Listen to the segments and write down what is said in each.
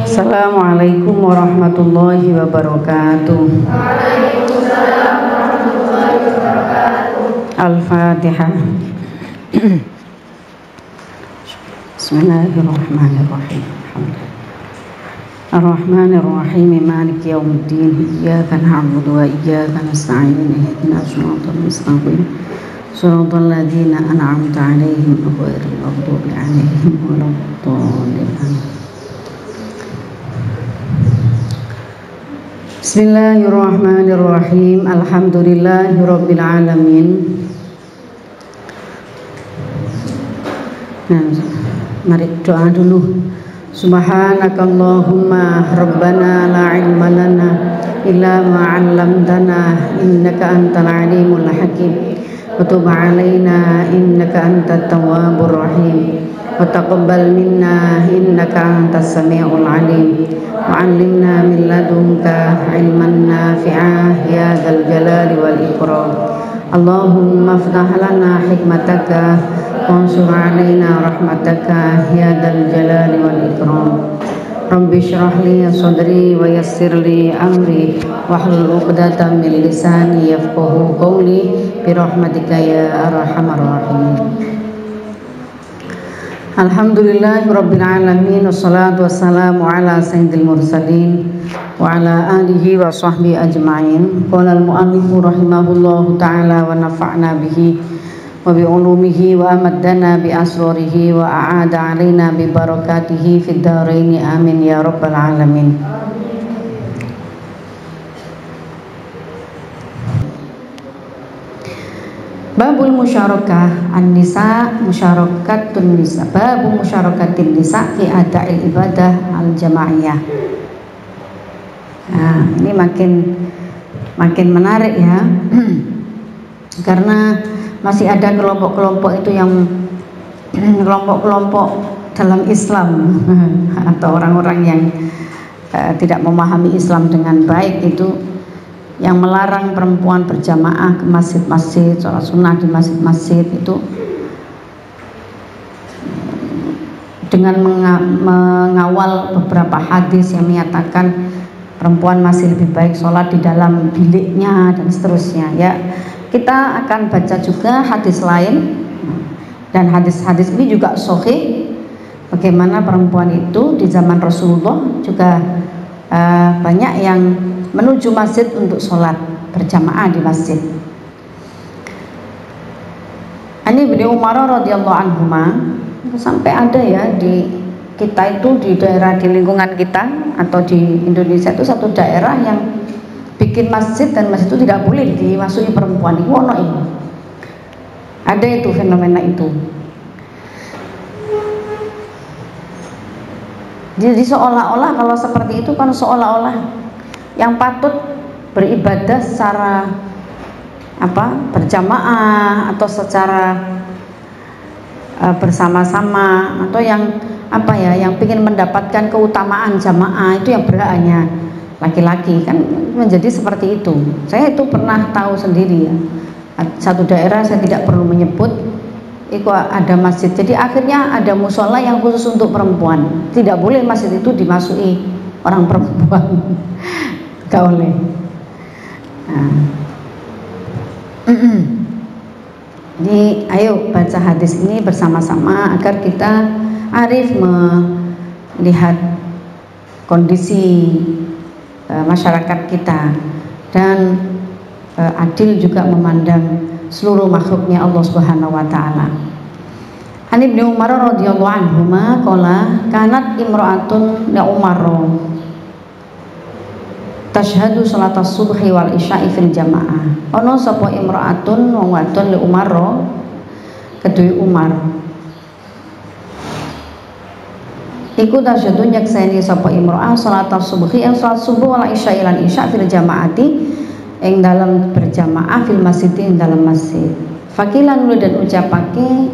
Assalamualaikum warahmatullahi wabarakatuh. Waalaikumsalam warahmatullahi wabarakatuh. Al-Fatihah. Bismillahirrahmanirrahim. Ar-Rahmanir-Rahim. Maliki yaumiddin. Iyyaka na'budu wa iyyaka nasta'in. Ihdinas siratal mustaqim. Shiratal ladzina an'amta 'alaihim ghairil maghdubi 'alaihim waladdallin. Bismillahirrahmanirrahim. Alhamdulillahirabbil alamin. Nah, mari doa dulu. Subhanakallahumma rabbana la ilma lana illa ma 'allamtana innaka antal alimul hakim. Wa tub 'alaina innaka antat tawwabur rahim. Wa taqabbal minna innaka antas samiul alim. Wa 'allimna min ladunka ilman nafi'ah ya dzal jalali wal ikram. Allahumma iftah lana hikmataka wansur 'alaina rahmataka ya dzal jalali wal ikram. Rabbi shrah li sadri wa yassir li amri wahlul 'uqdatam min lisani yafqahu qawli bi rahmatika ya arhamar rahimin. Alhamdulillahirabbil alamin wassalatu wassalamu ala sayyidil mursalin wa ala alihi wa sahbihi ajma'in. Qala al-mu'allifu rahimahullahu ta'ala wa nafa'na bihi wa bi ulumihi wa amaddana bi asrarihi wa a'ada alaina bi barakatihi fid dharain amin ya rabbal alamin. Babul musyarakah an-nisa musyarakatun nisa. Babu musyarakatun nisa fi ada'il ibadah al-jamaiyah. Nah, ini makin menarik ya. Karena masih ada kelompok-kelompok itu yang kelompok-kelompok dalam Islam atau orang-orang yang tidak memahami Islam dengan baik itu, yang melarang perempuan berjamaah ke masjid-masjid, sholat sunnah di masjid-masjid itu dengan mengawal beberapa hadis yang menyatakan perempuan masih lebih baik sholat di dalam biliknya dan seterusnya ya. Kita akan baca juga hadis lain, dan hadis-hadis ini juga sahih, bagaimana perempuan itu di zaman Rasulullah juga banyak yang menuju masjid untuk sholat berjamaah di masjid. Ani bin Umar radhiyallahu anhuma, sampai ada ya di kita itu, di daerah di lingkungan kita atau di Indonesia itu satu daerah yang bikin masjid, dan masjid itu tidak boleh dimasuki perempuan. Wono ini ada itu fenomena itu. Jadi seolah-olah kalau seperti itu kan seolah-olah yang patut beribadah secara berjamaah atau secara bersama-sama, atau yang yang ingin mendapatkan keutamaan jamaah itu yang berhak hanya laki-laki, kan menjadi seperti itu. Saya itu pernah tahu sendiri ya, satu daerah, saya tidak perlu menyebut, itu ada masjid, jadi akhirnya ada musola yang khusus untuk perempuan. Tidak boleh masjid itu dimasuki orang perempuan. Gak boleh. Jadi ayo baca hadis ini bersama-sama agar kita arif melihat kondisi masyarakat kita, dan adil juga memandang seluruh makhluknya Allah Subhanahu wa taala. An Ibnu Umar radhiyallahu anhuma qala kanat imra'atun li Umar tashhadu salatas subhi wal isya'i fil jamaah. Ono sapa imra'atun wong wadon li Umar, kedue Umar iku tasyhadu nyekseni sapa imra'ah salatas subhi yang salat subuh wal isya'i lan isya' fil jamaati ing dalam berjamaah fil masjid ing dalam masjid. Fakilan nuli dan ucapake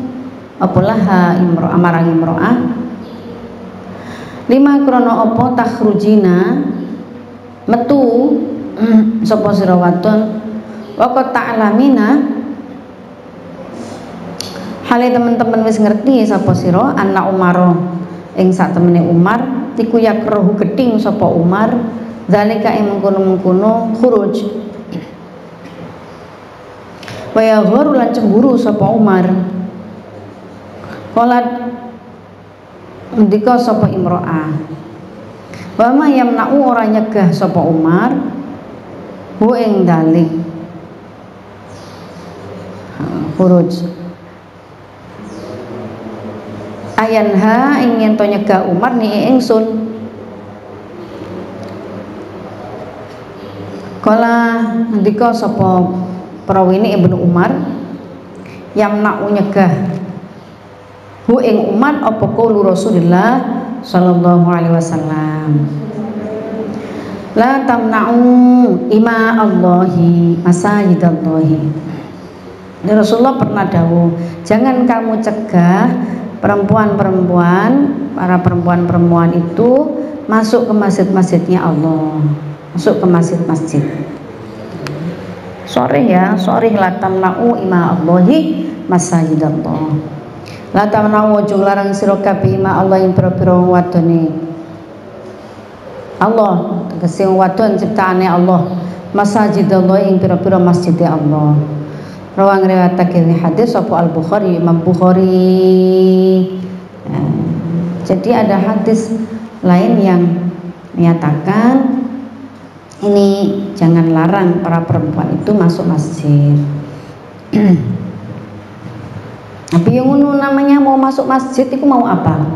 apalah imra'ah marang imra'ah lima krono apa takhrujina metu sapa sira wadon wa ta'lamina hale teman-teman wis ngerti sapa sira anak Umar ing sak temene Umar iku yakrohu geding sapa Umar zalika ing mengkono-mengkono khuruj wa yagharu lan cemburu sapa Umar. Qalat ndika sapa imro'ah wa ma yamna'u ora nyegah sapa Umar hu ing dalik khuruj ayanha ingin to nyegah Umar ni ingsun. Kala ndika sapa prawini Ibnu Umar yamna'u nyegah hu ing Umar apa qaulu Rasulillah sallallahu alaihi wasallam la tamna'u ima Allahi masajidallahi. Dan Rasulullah pernah dawuh, jangan kamu cegah perempuan-perempuan, para perempuan-perempuan itu masuk ke masjid-masjidnya Allah, masuk ke masjid-masjid. Sorry ya, sorry la tamna'u ima Allahi masajidallah. La tamna'u ojo larang sira kabeh ima Allah ing pira-pira wadone Allah, tegese wadon ciptaane Allah, masajidallah ing pira-pira masjide Allah. Rawang riwayatake hadis sapa Al-Bukhari, Imam Bukhari. Jadi ada hadis lain yang menyatakan ini jangan larang para perempuan itu masuk masjid. Tapi yang namanya mau masuk masjid itu mau apa?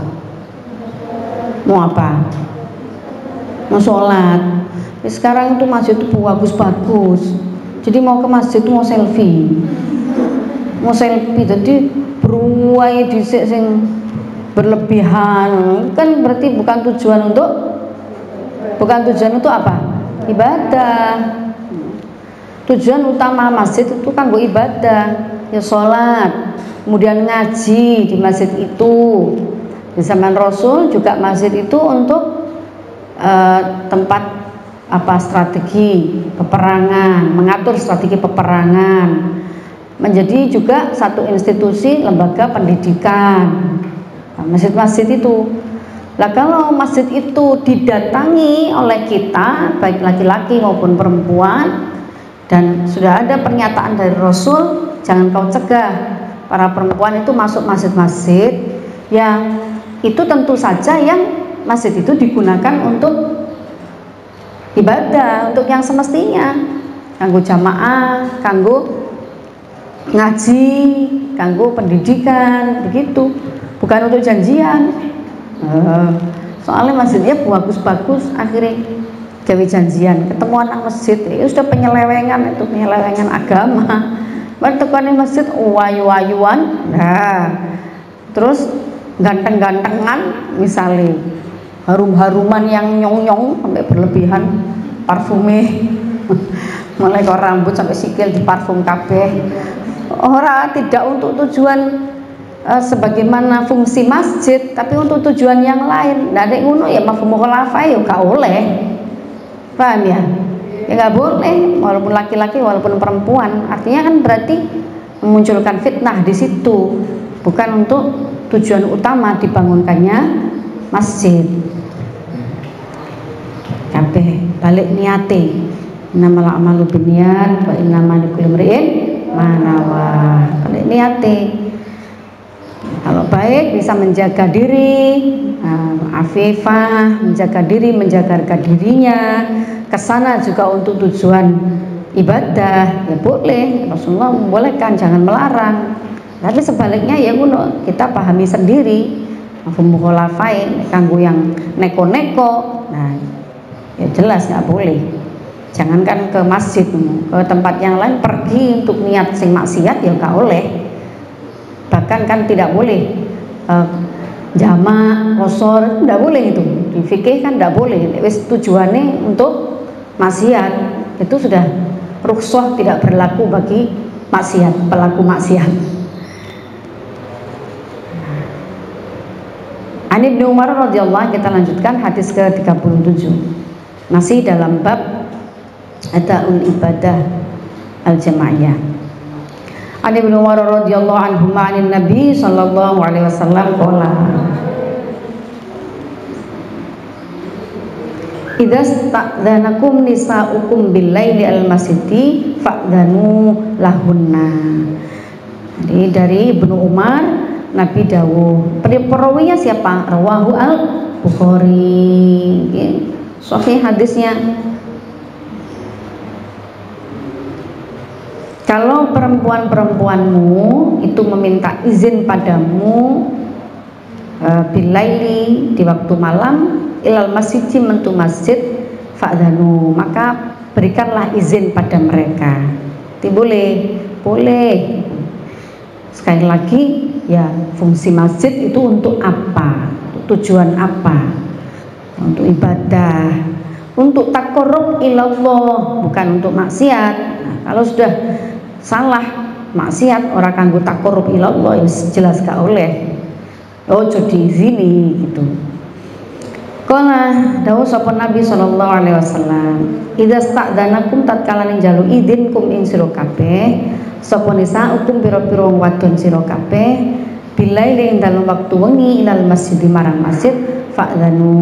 Mau apa? Mau sholat. Sekarang itu masjid itu bagus-bagus. Jadi mau ke masjid itu mau selfie. Mau selfie jadi beruai dhisik sing berlebihan. Kan berarti bukan tujuan untuk apa? Ibadah. Tujuan utama masjid itu kan buat ibadah, ya sholat, kemudian ngaji di masjid itu. Di zaman Rasul juga masjid itu untuk tempat strategi peperangan, mengatur strategi peperangan, menjadi juga satu institusi lembaga pendidikan. Masjid-masjid itu. Lah kalau masjid itu didatangi oleh kita, baik laki-laki maupun perempuan, dan sudah ada pernyataan dari Rasul, jangan kau cegah para perempuan itu masuk masjid-masjid, yang itu tentu saja yang masjid itu digunakan untuk ibadah, untuk yang semestinya, kanggo jamaah, kanggo ngaji, kanggo pendidikan, begitu, bukan untuk janjian. Soalnya masjidnya bagus-bagus, akhirnya gawe janjian, ketemuan nang masjid, itu sudah penyelewengan agama. Baru tekan masjid wayu-wayuan, nah, terus ganteng-gantengan, misalnya harum-haruman yang nyong-nyong sampai berlebihan, parfume mulai ke rambut sampai sikil di parfum kabeh. Ora, tidak untuk tujuan sebagaimana fungsi masjid, tapi untuk tujuan yang lain. Nah, nek ngono ya mafhum mukhalafah ya gak oleh. Paham ya? Ya gak boleh, walaupun laki-laki walaupun perempuan. Artinya kan berarti memunculkan fitnah di situ, bukan untuk tujuan utama dibangunkannya masjid. Kabeh balik niate. Innamal a'malu binniyat wa innamal likulli imri'in ma nawa. Balik niate. Kalau baik bisa menjaga diri, afifah, menjaga diri, menjaga harga dirinya, kesana juga untuk tujuan ibadah, ya boleh. Rasulullah membolehkan, jangan melarang. Tapi sebaliknya ya ngono, kita pahami sendiri. Mafhum mukhalafain, kanggo yang neko-neko, nah ya jelas nggak boleh. Jangankan ke masjid, ke tempat yang lain pergi untuk niat sing maksiat ya nggak oleh. Bahkan kan tidak boleh jamak, qosor, tidak boleh itu. Di fikih kan tidak boleh. Wis tujuannya untuk maksiat, itu sudah rukhsah, tidak berlaku bagi maksiat, pelaku maksiat. An Ibnu Umar radhiyallahu, kita lanjutkan hadis ke-37. Masih dalam bab Ada'ul ibadah al-jamaiyah. An Ibnu Umar radhiyallahu anhu ma'anin Nabi sallallahu alaihi wasallam qala idza sta'dzanakum nisa'ukum billaili al-masjidi fa'dzanu lahunna. Jadi dari Ibnu Umar Nabi dawuh. Perawinya siapa? Rawahu al-Bukhari. Sahih hadisnya. Kalau perempuan-perempuanmu itu meminta izin padamu bilaili di waktu malam ilal masjid mentu masjid fa'dhanu, maka berikanlah izin pada mereka. Boleh. Sekali lagi ya, fungsi masjid itu untuk apa? Tujuan apa? Untuk ibadah, untuk taqarrub ilallah, bukan untuk maksiat. Nah, kalau sudah salah maksiat orang kanggo taqarrub ilallah, jelas gak oleh. Ojo diizini gitu. Kala dawuh sapa Nabi sallallahu alaihi wasallam, idza sta'dzanakum tatkala njalu idin kum ing sira kabeh sapa nisa'ukum pira-pira wadon sira kabeh bilaili ing dalem waktu wengi ilal masjid marang masjid fa'dzanu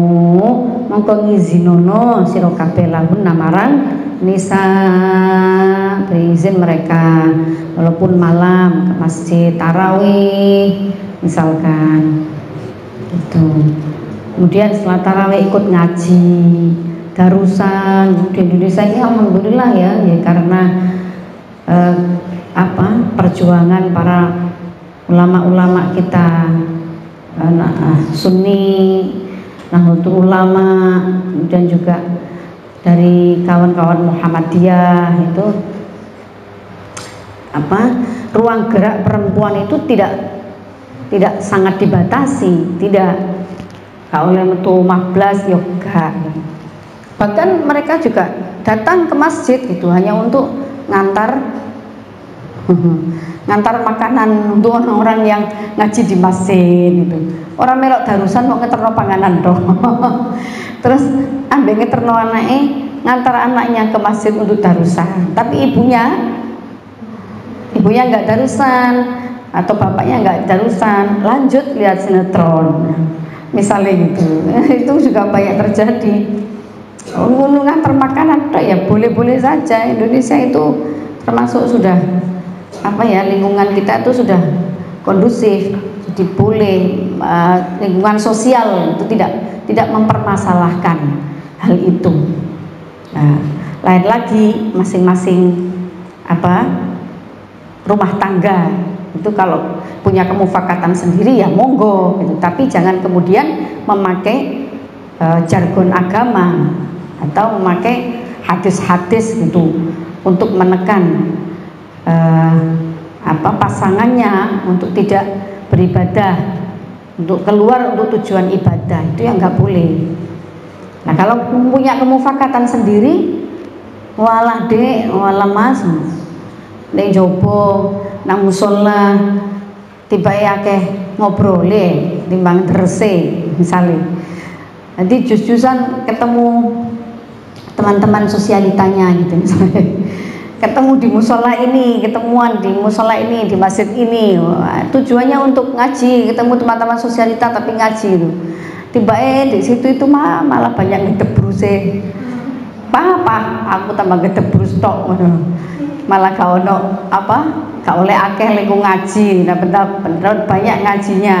mongko ngizinono sira kabeh lahun marang nisa, beri izin mereka walaupun malam ke masjid tarawih misalkan gitu. Kemudian setelah tarawih ikut ngaji darusan di Indonesia ini alhamdulillah ya karena perjuangan para ulama-ulama kita, Sunni, Nahdlatul Ulama, dan juga dari kawan-kawan Muhammadiyah itu ruang gerak perempuan itu tidak sangat dibatasi, tidak oleh metu 15 yoga. Bahkan mereka juga datang ke masjid itu hanya untuk ngantar makanan untuk orang-orang yang ngaji di masjid gitu. Orang melok darusan mau ngeterno panganan toh. Terus ambek ngeterno anake, ngantar anaknya ke masjid untuk darusan. Tapi ibunya nggak darusan atau bapaknya nggak darusan, lanjut lihat sinetron. Misalnya gitu. Itu juga banyak terjadi. Ngantar makanan toh ya boleh-boleh saja. Indonesia itu termasuk sudah lingkungan kita itu sudah kondusif, jadi boleh, lingkungan sosial itu tidak mempermasalahkan hal itu. Nah, lain lagi masing-masing rumah tangga itu kalau punya kemufakatan sendiri ya monggo gitu. Tapi jangan kemudian memakai jargon agama atau memakai hadis-hadis gitu untuk menekan pasangannya untuk tidak beribadah, untuk keluar untuk tujuan ibadah, itu yang nggak boleh. Nah kalau punya kemufakatan sendiri, walah dek, walah mas, dek jobo, nang musola, tiba akeh ngobrole, timbang terse, misalnya. Nanti jus-jusan ketemu teman-teman sosialitanya gitu misalnya. Ketemu di musola ini, ketemuan di musola ini, di masjid ini, tujuannya untuk ngaji, ketemu teman-teman sosialita tapi ngaji itu. Tiba di situ itu malah banyak ngedebruse. Aku tambah ngedebrus tok, malah gak ono gak oleh akeh lingkung ngaji. Nah bener banyak ngajinya.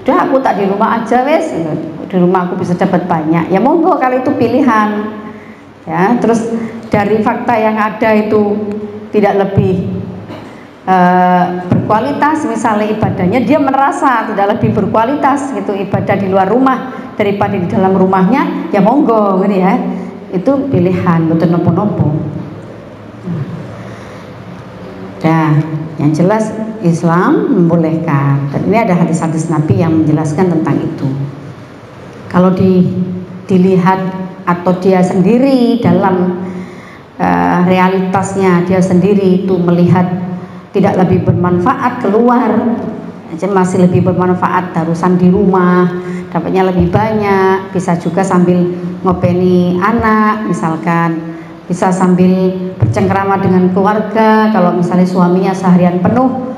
Udah aku tak di rumah aja wes, di rumah aku bisa dapat banyak. Ya monggo kalau itu pilihan. Ya, terus dari fakta yang ada itu tidak lebih berkualitas, misalnya ibadahnya dia merasa tidak lebih berkualitas gitu ibadah di luar rumah daripada di dalam rumahnya, ya monggo gitu ya, itu pilihan, betul nopo-nopo. Nah, yang jelas Islam membolehkan, dan ini ada hadis-hadis Nabi yang menjelaskan tentang itu. Kalau dilihat atau dia sendiri dalam realitasnya dia sendiri itu melihat tidak lebih bermanfaat keluar, masih lebih bermanfaat darusan di rumah, dapatnya lebih banyak, bisa juga sambil ngopeni anak misalkan, bisa sambil bercengkrama dengan keluarga kalau misalnya suaminya seharian penuh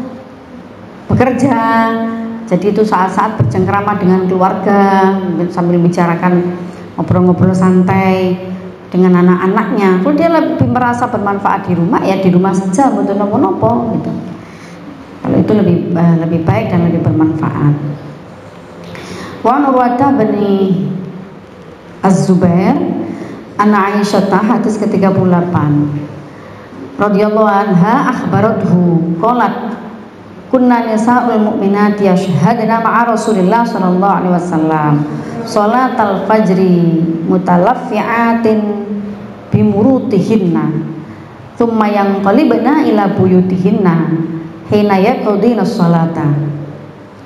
bekerja, jadi itu saat-saat bercengkrama dengan keluarga sambil bicarakan ngobrol-ngobrol santai dengan anak-anaknya. Kalau dia lebih merasa bermanfaat di rumah, ya di rumah saja, betul nopo-nopo gitu. Kalau itu lebih baik dan lebih bermanfaat. Wa Urwata bin Az-Zubair anna Aisyah hadis ke-38 radhiyallahu anha akhbarathu qalat kunna nisa'ul mu'minat yashhadna ma'a Rasulillah sallallahu alaihi wasallam salatal fajri mutalaffi'atin bimurutihinna thumma yanqalibna ila buyutihinna hina yaqdina sholata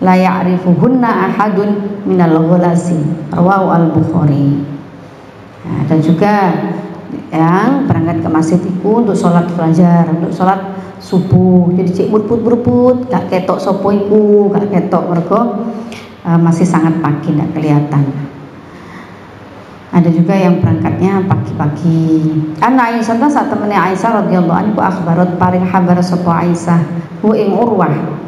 la ya'rifuhunna ahadun minal ghulasi rawahu al-Bukhari. Nah, dan juga yang berangkat ke masjid itu untuk sholat fajar, untuk sholat subuh, jadi cek berbut gak ketok sopo iku, gak ketok mergo masih sangat pagi, gak kelihatan. Ada juga yang berangkatnya pagi-pagi. Ana Aisyah saat temennya Aisyah radhiyallahu anha akhbarat paring kabar sapa Aisyah hu ing Urwah.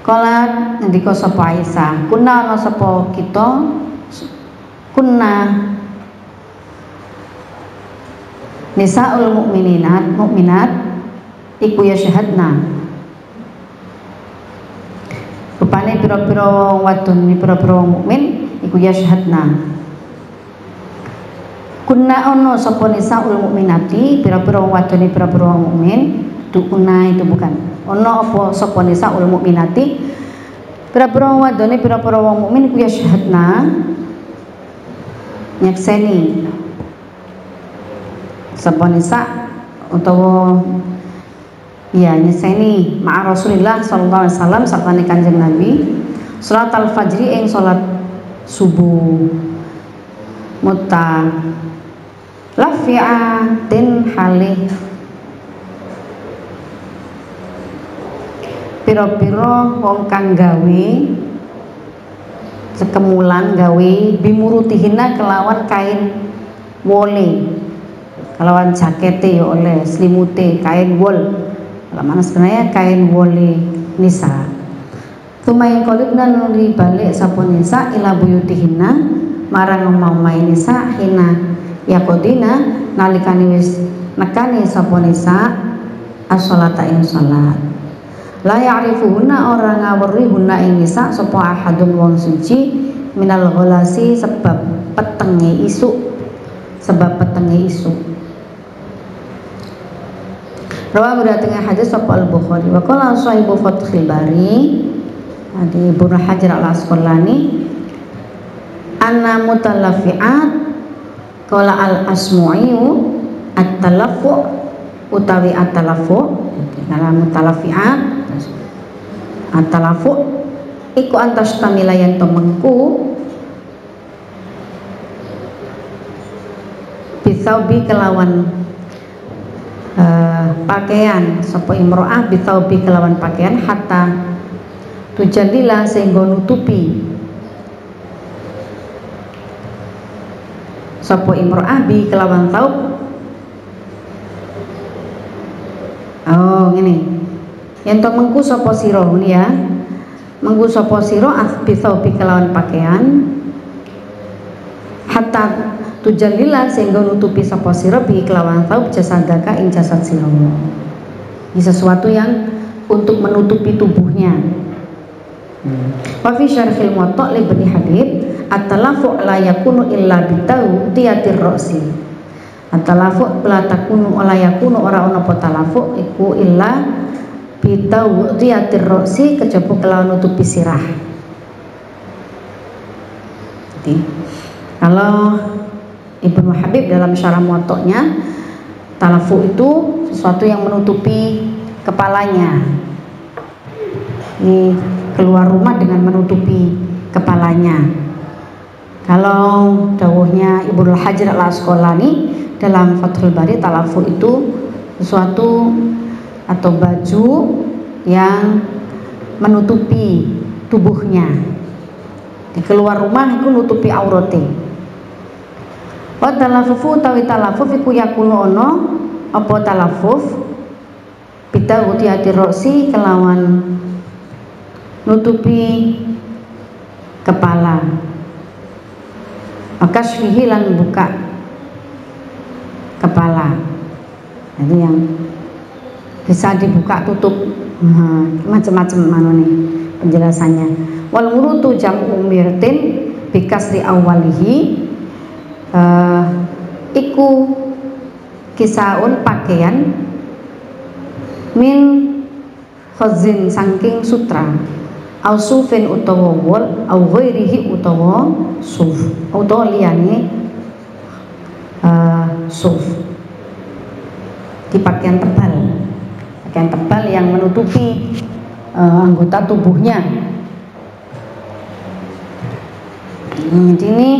Kala ngendika sapa Aisyah, kunna ana sapa kita kunna nisaul mukminat iku yashhadna rupane pira-pira wong wadon pira-pira wong mukmin iku yashhadna kunna ono sapa nisaul mukminati pira-pira wong wadon pira-pira wong mukmin dukuna itu bukan ono apa sapa nisaul mukminati pira-pira wong wadon pira-pira wong mukmin iku yashhadna nyakseni sapa nisa utawa ya nyakseni ma'a Rasulillah sallallahu alaihi wasallam sakjane Kanjeng Nabi salat al-fajri ing salat subuh lafi'atin halih pira-pira wong kang gawe sekemulan gawe bimurutihina kelawan kain wole kelawan jakete ya oleh selimute kain wol kalau mana sebenarnya kain wole nisa tumayin kolibna nuli balik sapa nisa ila buyutihinna marang omah-omah nisa hina yakodina nalikane wis nekani sapa nisa as-sholata ing salat la ya'rifuhunna orang ngawruhunna ing nisa sapa ahadun wong suci minal gholasi sebab petenge isu Rawah berdatangnya hadis sapa al-Bukhari wa qala sahibu Fathul Bari di Ibnu Hajar al-Asqalani anna mutalafiat qala al-asmu'iyu at-talaffu utawi at-talaffu dalam mutalafiat at-talaffu iku antas tamilayan temengku bisaubi kelawan pakaian sapa imro'ah bisaubi kelawan pakaian hatta tujalila sehingga nutupi sapa imro'ah bi kelawan taub. Oh ngene yen to mengku sapa sira ngene ya mengku sapa sira bisaubi kelawan pakaian hatta tujalila sehingga nutupi sapa sira bi kelawan taub jasadaka ing jasad sira. Ini sesuatu yang untuk menutupi tubuhnya. Wa fi syarhil Muwatta' li Ibnu Habib at-talafu la yakunu illa bitau tiyatir ra'si. At-talafu la takunu la yakunu ora ana apa talafu iku illa bitau tiyatir ra'si kejaba kelawan nutupi sirah. Jadi kalau Ibnu Habib dalam syarah Muwatta'nya talafu itu sesuatu yang menutupi kepalanya. Ini keluar rumah dengan menutupi kepalanya. Kalau dawuhnya Ibnu Hajar al-Asqalani dalam Fathul Bari talafu itu sesuatu atau baju yang menutupi tubuhnya. Di keluar rumah itu nutupi aurate. Wa talafufu tawi talafuf iku yakunu ono apa talafuf bitawuti hati roksi kelawan nutupi kepala Kashfihi lan buka kepala. Jadi yang bisa dibuka tutup, macam-macam nih penjelasannya. Wal murutu jam'u mirtin bikasri awalihi, iku kisaun pakaian min khazin saking sutra au sufin utawa wol au ghairihi utawa suf utawa liyane suf, di pakaian tebal yang menutupi anggota tubuhnya. Ini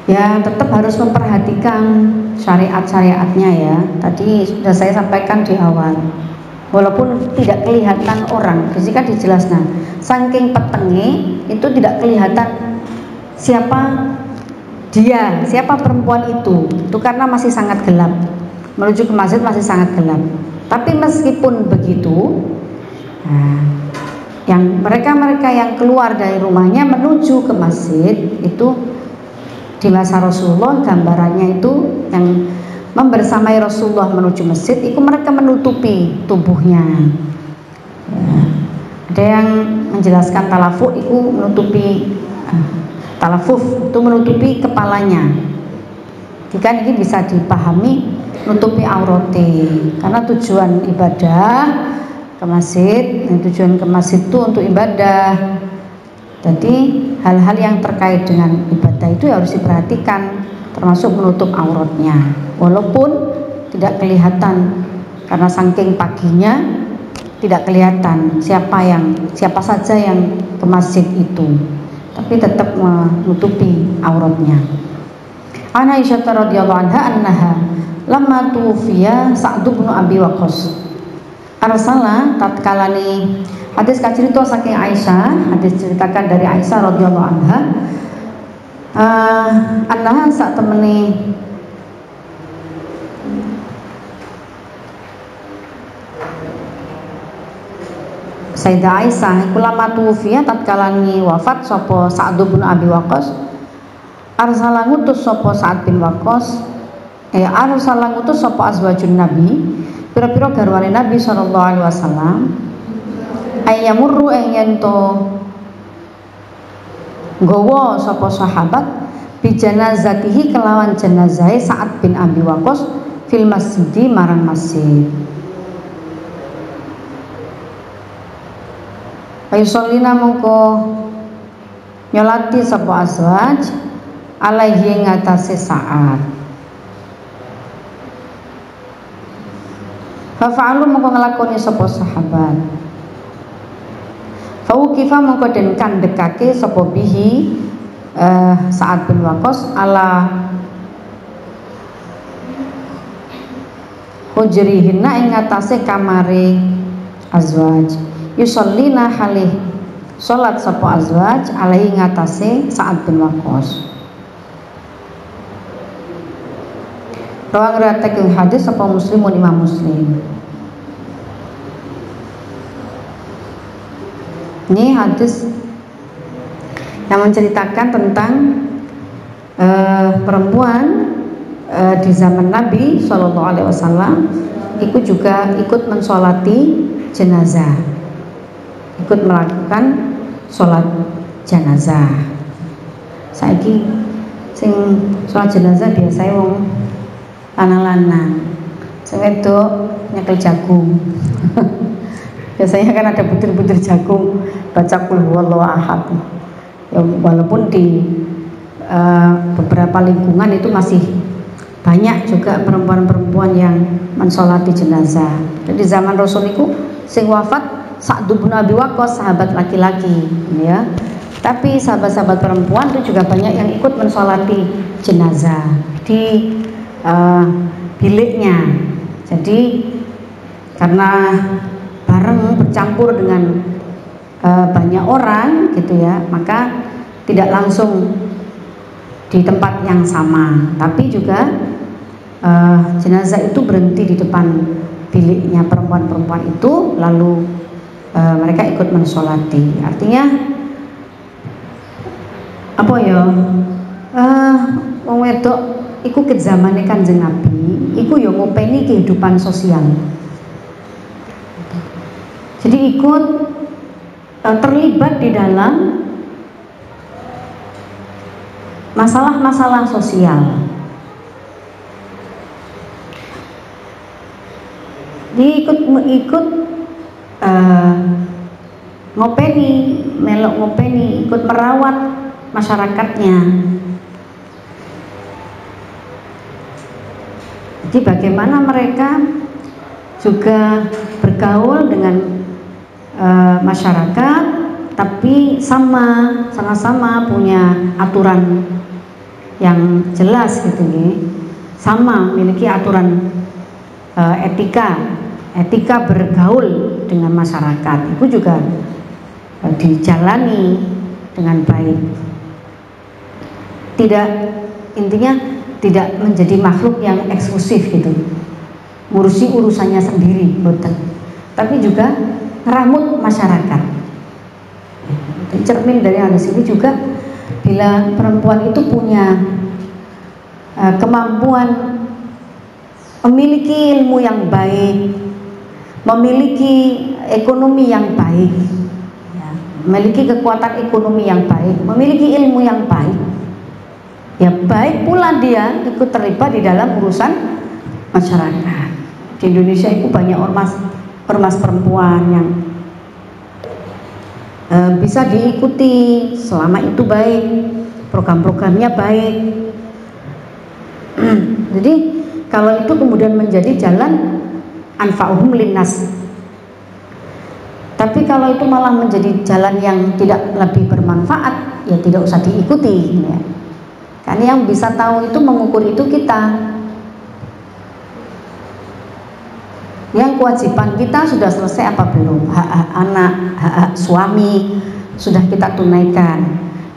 ya tetap harus memperhatikan syariat-syariatnya ya. Tadi sudah saya sampaikan di awal, walaupun tidak kelihatan orang, jika dijelaskan saking petenge itu tidak kelihatan siapa dia, siapa perempuan itu karena masih sangat gelap, menuju ke masjid masih sangat gelap. Tapi meskipun begitu, yang mereka yang keluar dari rumahnya menuju ke masjid itu di masa Rasulullah, gambarannya itu yang membersamai Rasulullah menuju masjid itu mereka menutupi tubuhnya. Ada yang menjelaskan talafuf itu menutupi talafuf itu menutupi kepalanya. Jika ini bisa dipahami menutupi aurate, karena tujuan ibadah ke masjid, tujuan ke masjid itu untuk ibadah. Jadi hal-hal yang terkait dengan ibadah itu harus diperhatikan, termasuk menutup auratnya, walaupun tidak kelihatan karena saking paginya tidak kelihatan siapa saja yang ke masjid itu, tapi tetap menutupi auratnya. An Aisyah radhiyallahu anha annaha lamma tufiya Sa'd bin Abi Waqqas arsala tatkalani. Hadis kacerita saking Aisyah, hadis ceritakan dari Aisyah radhiyallahu anha, annaha sak temene Sayyidah Aisyah iku lama tufiya tatkalani wafat sapa Sa'd bin Abi Waqqas, arsala ngutus sapa Sa'd bin Waqqas, arsala ngutus sapa azwajun Nabi, pira-pira garwane Nabi sallallahu alaihi wasallam, ayyamurru ayyanto gowo sapa sahabat bijanazatihi kelawan jenazah Sa'ad bin Abi Waqqas fil masjidi marang masjid. Ayu sholina mongko nyolati sapa azwaj alaihi ngatasi Sa'ad. Fa'alu mongko nglakoni sapa sahabat. Fauqifa mongko den kandhekake sapa bihi Sa'ad bin Waqqas ala hujrihinna ing atase kamare azwaj. Yusallina halih salat sapa azwaj alaihi ngatase Sa'ad bin Waqqas. Rawang riwayat hadis sapa Muslimun Imam Muslim. Ini hadis yang menceritakan tentang perempuan di zaman Nabi Shallallahu Alaihi Wasallam itu juga ikut mensolati jenazah, ikut melakukan sholat jenazah. Saiki sing sholat jenazah biasanya wong lanang-lanang, sing wedok nyekel jagung. Biasanya kan ada butir-butir jagung, baca qul huwallahu ahad. Ya, walaupun di beberapa lingkungan itu masih banyak juga perempuan-perempuan yang mensolati jenazah. Dan di zaman Rasul itu sing wafat Sa'd bin Abi Waqqas, sahabat laki-laki, ya. Tapi sahabat-sahabat perempuan itu juga banyak yang ikut mensolati jenazah di biliknya. Jadi karena bareng bercampur dengan banyak orang gitu ya, maka tidak langsung di tempat yang sama, tapi juga jenazah itu berhenti di depan biliknya perempuan-perempuan itu, lalu mereka ikut mensolati. Artinya apa ya? Wong wedok iku ke zamane Kanjeng Nabi, iku ya ngopeni kehidupan sosial. Jadi ikut terlibat di dalam masalah-masalah sosial. Dia ikut ngopeni, melok ngopeni, ikut merawat masyarakatnya. Jadi bagaimana mereka juga bergaul dengan masyarakat, tapi sama-sama punya aturan yang jelas gitu ya. Sama memiliki aturan etika bergaul dengan masyarakat itu juga dijalani dengan baik. Intinya tidak menjadi makhluk yang eksklusif gitu, ngurusi urusannya sendiri, betul. Tapi juga ngeramut masyarakat. Cermin dari hadis ini juga, bila perempuan itu punya kemampuan memiliki ilmu yang baik, memiliki ekonomi yang baik, ya, memiliki kekuatan ekonomi yang baik, memiliki ilmu yang baik, ya baik pula dia ikut terlibat di dalam urusan masyarakat. Di Indonesia itu banyak ormas perempuan yang bisa diikuti selama itu baik, program-programnya baik. Jadi kalau itu kemudian menjadi jalan anfa'uhum linnas. Tapi kalau itu malah menjadi jalan yang tidak lebih bermanfaat, ya tidak usah diikuti ya. Karena yang bisa tahu itu, mengukur itu kita. Yang kewajiban kita sudah selesai apa belum? Hak-hak anak, hak-hak suami sudah kita tunaikan.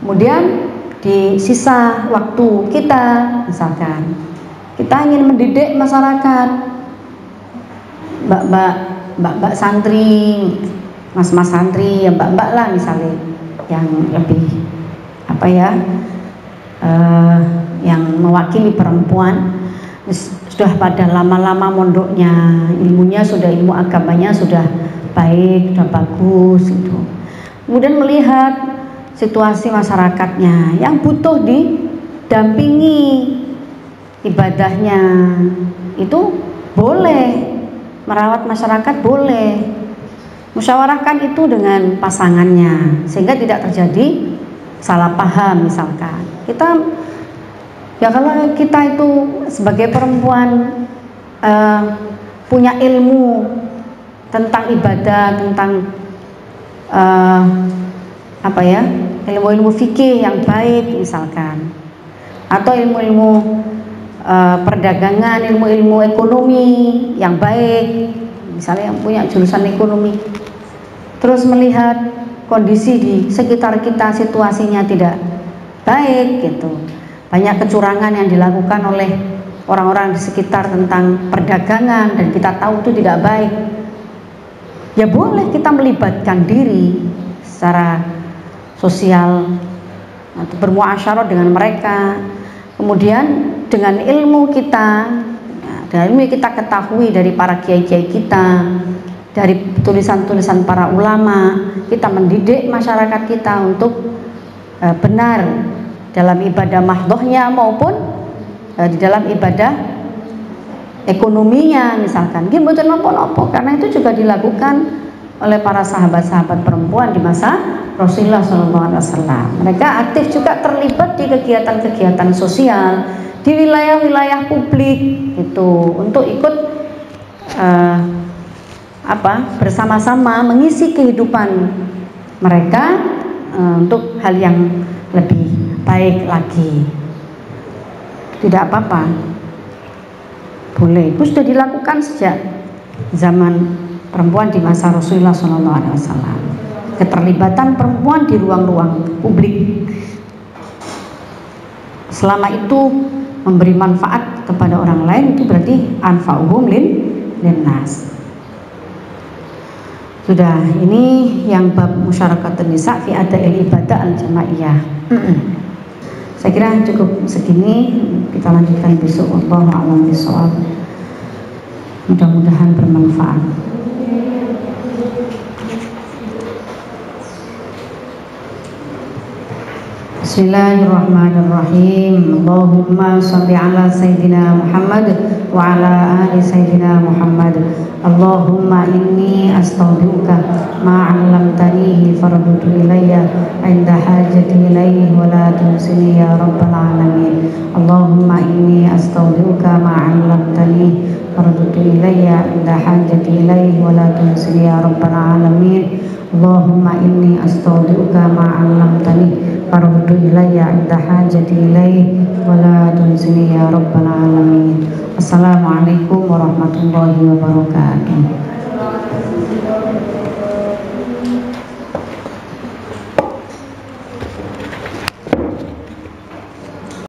Kemudian di sisa waktu kita, misalkan kita ingin mendidik masyarakat, mbak santri, mas santri, ya mbak lah misalnya, yang lebih apa ya, yang mewakili perempuan, sudah pada lama-lama mondoknya, ilmunya sudah, ilmu agamanya sudah baik, sudah bagus gitu. Kemudian melihat situasi masyarakatnya yang butuh didampingi ibadahnya, itu boleh merawat masyarakat, boleh musyawarahkan itu dengan pasangannya sehingga tidak terjadi salah paham. Misalkan kita ya, kalau kita itu sebagai perempuan punya ilmu tentang ibadah, tentang apa ya, ilmu-ilmu fikih yang baik misalkan, atau ilmu-ilmu perdagangan, ilmu-ilmu ekonomi yang baik, misalnya yang punya jurusan ekonomi, terus melihat kondisi di sekitar kita, situasinya tidak baik gitu, banyak kecurangan yang dilakukan oleh orang-orang di sekitar tentang perdagangan, dan kita tahu itu tidak baik, ya boleh kita melibatkan diri secara sosial atau bermuasyarah dengan mereka. Kemudian dengan ilmu kita, dengan ilmu yang kita ketahui dari para kiai-kiai kita, dari tulisan-tulisan para ulama, kita mendidik masyarakat kita untuk benar dalam ibadah mahdohnya maupun di dalam ibadah ekonominya misalkan. Gimana nopo-nopo, karena itu juga dilakukan oleh para sahabat-sahabat perempuan di masa Rasulullah SAW. Mereka aktif juga terlibat di kegiatan-kegiatan sosial di wilayah-wilayah publik itu, untuk ikut bersama-sama mengisi kehidupan mereka untuk hal yang lebih baik lagi. Tidak apa-apa, boleh. Itu sudah dilakukan sejak zaman perempuan di masa Rasulullah SAW. Keterlibatan perempuan di ruang-ruang publik, selama itu memberi manfaat kepada orang lain, itu berarti anfa'uhum linnas. Sudah, ini yang bab musyarakatun nisa fi ada'il ibadah al-jamaiyah. Saya kira cukup segini, kita lanjutkan besok. Wallahu a'lam bishawab. Mudah-mudahan bermanfaat. Bismillahirrahmanirrahim. Allahumma shalli ala Sayyidina Muhammad wa ala ali Sayyidina Muhammad. Allahumma inni astaudiuka ma 'allamtanihi faruddu ilayya 'inda hajati ilayhi wa la tunsini ya rabbal alamin. Allahumma inni astaudiuka ma 'allamtanihi faruddu ilayya 'inda hajati ilayhi wa la tunsini ya rabbal alamin. Allahumma inni astaudiuka ma 'allamtani faruddu ilayya 'inda hajati ilayhi wa la tunsini ya rabbal alamin. Assalamualaikum warahmatullahi wabarakatuh.